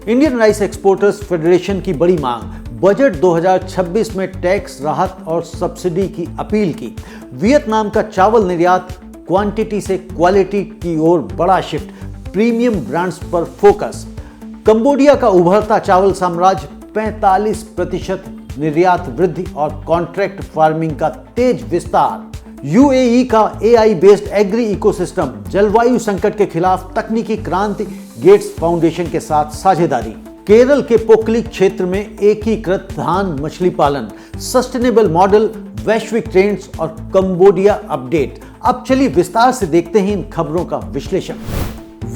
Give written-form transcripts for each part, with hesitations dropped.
Indian rice exporters federation की बड़ी मांग, बजट 2026 में टैक्स राहत और सब्सिडी की अपील की। वियतनाम का चावल निर्यात क्वांटिटी से क्वालिटी की ओर बड़ा शिफ्ट, प्रीमियम ब्रांड्स पर फोकस। कंबोडिया का उभरता चावल साम्राज्य, 45% निर्यात वृद्धि और कॉन्ट्रैक्ट फार्मिंग का तेज विस्तार। यूएई का एआई बेस्ड एग्री इकोसिस्टम, जलवायु संकट के खिलाफ तकनीकी क्रांति, गेट्स फाउंडेशन के साथ साझेदारी। केरल के पोकली क्षेत्र में एकीकृत धान मछली पालन, सस्टेनेबल मॉडल, वैश्विक ट्रेंड्स और कंबोडिया अपडेट। अब चलिए विस्तार से देखते हैं इन खबरों का विश्लेषण।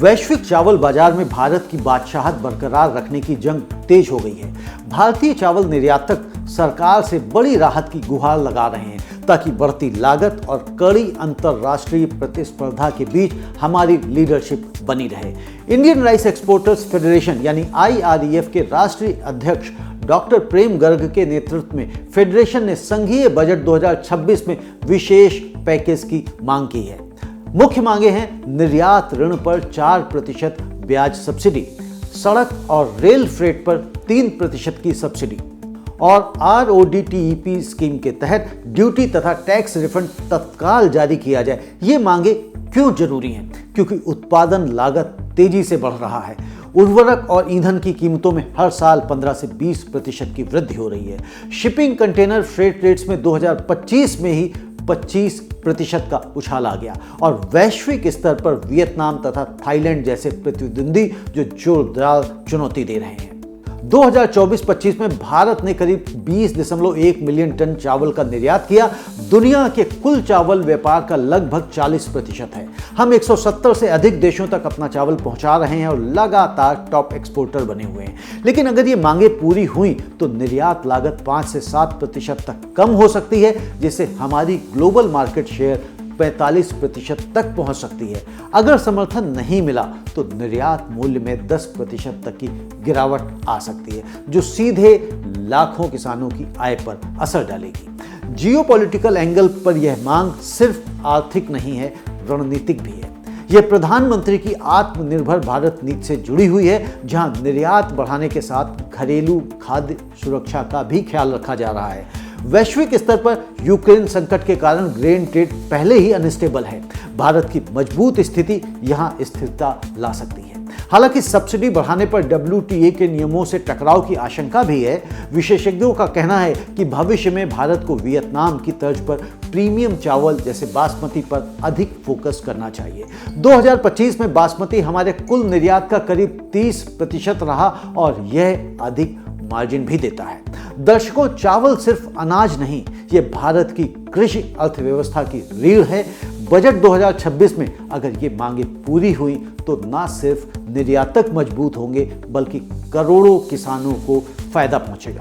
वैश्विक चावल बाजार में भारत की बादशाहत बरकरार रखने की जंग तेज हो गई है। भारतीय चावल निर्यातक सरकार से बड़ी राहत की गुहार लगा रहे हैं ताकि बढ़ती लागत और कड़ी अंतर्राष्ट्रीय प्रतिस्पर्धा के बीच हमारी लीडरशिप बनी रहे। इंडियन राइस एक्सपोर्टर्स फेडरेशन यानी IREF के राष्ट्रीय अध्यक्ष डॉक्टर प्रेम गर्ग के नेतृत्व में फेडरेशन ने संघीय बजट 2026 में विशेष पैकेज की मांग की है। मुख्य मांगे हैं निर्यात ऋण पर 4% ब्याज सब्सिडी, सड़क और रेल फ्रेट पर 3% की सब्सिडी और RODTEP स्कीम के तहत ड्यूटी तथा टैक्स रिफंड तत्काल जारी किया जाए। ये मांगे क्यों जरूरी हैं? क्योंकि उत्पादन लागत तेजी से बढ़ रहा है। उर्वरक और ईंधन की कीमतों में हर साल 15 से 20% की वृद्धि हो रही है। शिपिंग कंटेनर फ्रेट रेट्स में 2025 में ही 25% का उछाल आ गया और वैश्विक स्तर पर वियतनाम तथा थाईलैंड जैसे प्रतिद्वंदी जो जोरदार चुनौती दे रहे हैं। 2024-25 में भारत ने करीब 20.1 मिलियन टन चावल का निर्यात किया। दुनिया के कुल चावल व्यापार का लगभग 40% है। हम 170 से अधिक देशों तक अपना चावल पहुंचा रहे हैं और लगातार टॉप एक्सपोर्टर बने हुए हैं। लेकिन अगर ये मांगे पूरी हुई तो निर्यात लागत 5 से 7% तक कम हो सकती है, जिससे हमारी ग्लोबल मार्केट शेयर 45% तक पहुंच सकती है। अगर समर्थन नहीं मिला तो निर्यात मूल्य में 10% तक की गिरावट आ सकती है, जो सीधे लाखों किसानों की आय पर असर डालेगी। जियोपॉलिटिकल एंगल पर यह मांग सिर्फ आर्थिक नहीं है, रणनीतिक भी है। यह प्रधानमंत्री की आत्मनिर्भर भारत नीति से जुड़ी हुई है, जहां निर्यात बढ़ाने के साथ घरेलू खाद्य सुरक्षा का भी ख्याल रखा जा रहा है। वैश्विक स्तर पर यूक्रेन संकट के कारण ग्रेन ट्रेड पहले ही अनस्टेबल है। भारत की मजबूत स्थिति यहां स्थिरता ला सकती है। हालांकि सब्सिडी बढ़ाने पर WTA के नियमों से टकराव की आशंका भी है। विशेषज्ञों का कहना है कि भविष्य में भारत को वियतनाम की तर्ज पर प्रीमियम चावल जैसे बासमती पर अधिक फोकस करना चाहिए। 2025 में बासमती हमारे कुल निर्यात का करीब 30% रहा और यह अधिक मार्जिन भी देता है। दर्शकों, चावल सिर्फ अनाज नहीं, ये भारत की कृषि अर्थव्यवस्था की रीढ़ है। बजट 2026 में अगर ये मांगे पूरी हुई तो न सिर्फ निर्यातक मजबूत होंगे बल्कि करोड़ों किसानों को फायदा पहुंचेगा।